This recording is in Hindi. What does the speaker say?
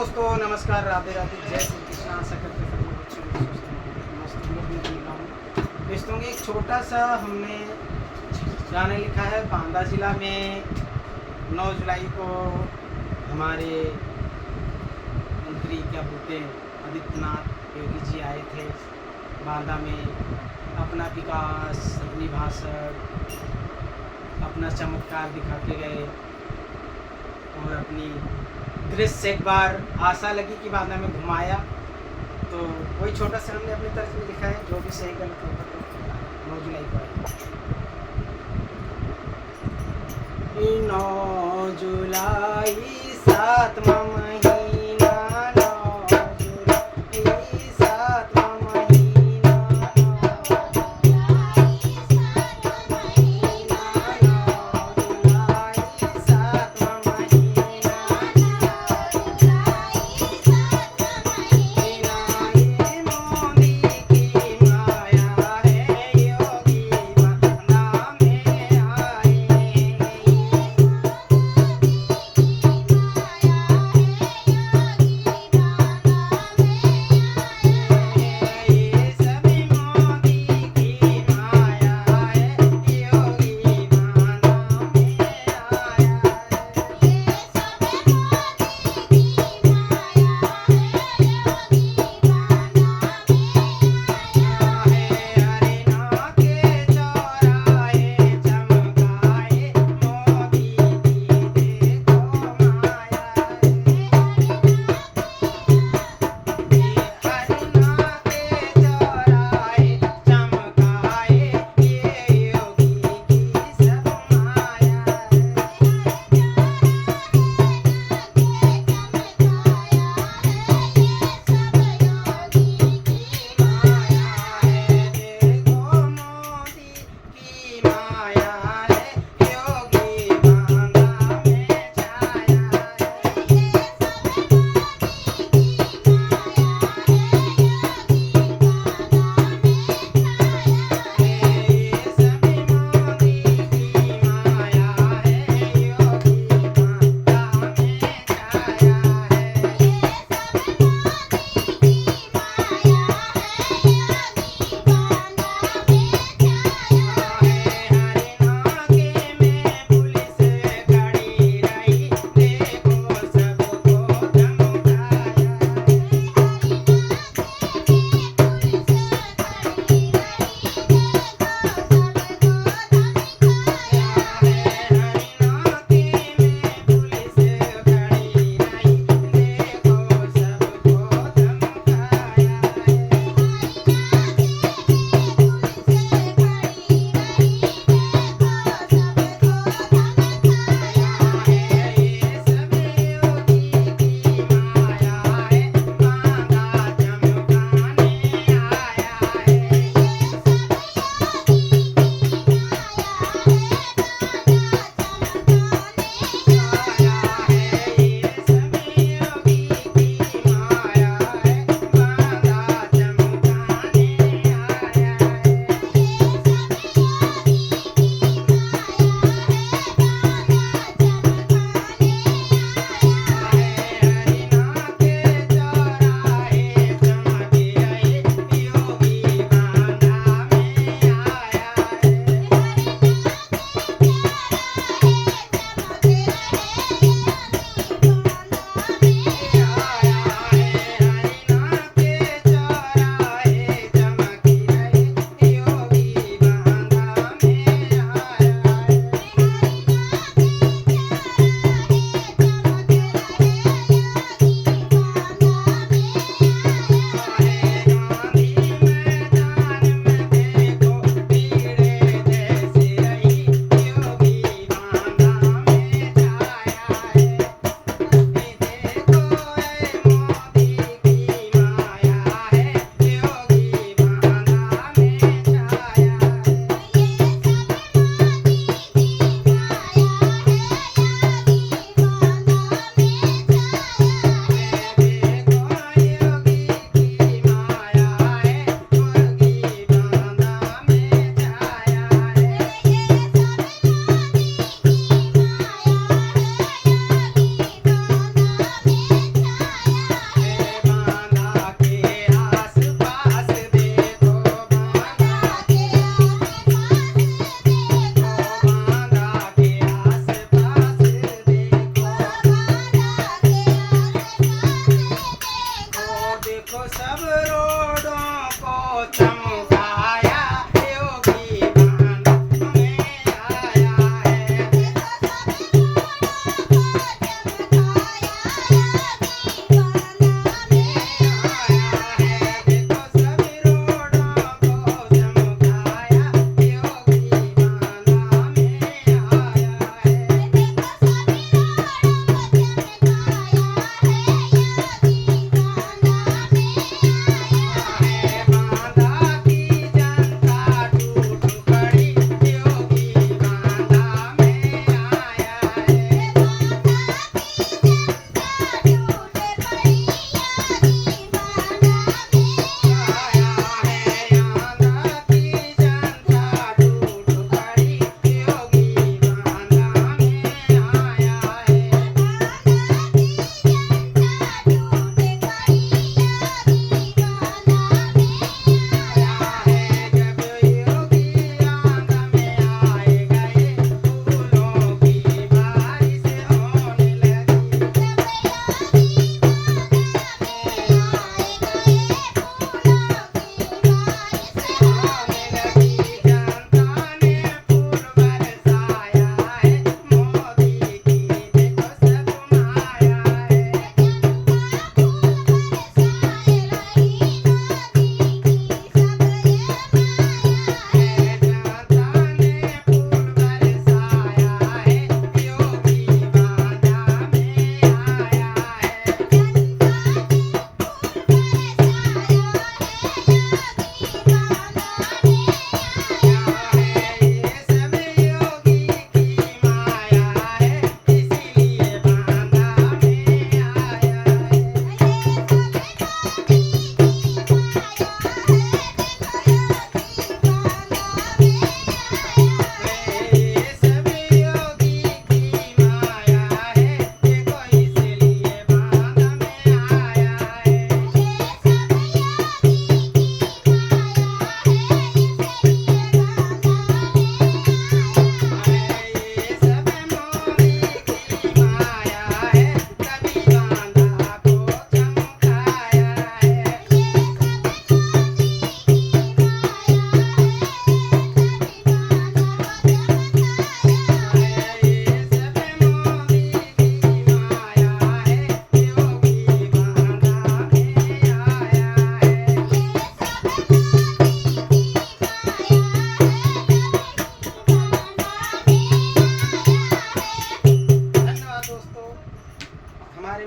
दोस्तों नमस्कार, राधे राधे, जय श्री कृष्ण। आशा करते सब लोग अच्छे होंगे, स्वस्थ होंगे, मस्त लोग में मिला हूँ। दोस्तों एक छोटा सा हमने गाना लिखा है। बांदा जिला में 9 जुलाई को हमारे मंत्री क्या बोलते हैं आदित्यनाथ योगी जी आए थे बांदा में, अपना विकास, अपनी भाषण, अपना चमत्कार दिखा के गए और अपनी दृश्य एक बार आशा लगी कि बांदा में घुमाया। तो वही छोटा सा हमने अपनी तरफ में लिखा है, जो भी सही गलत होगा तो 9 जुलाई को आएगा। 9 जुलाई 7वां महीना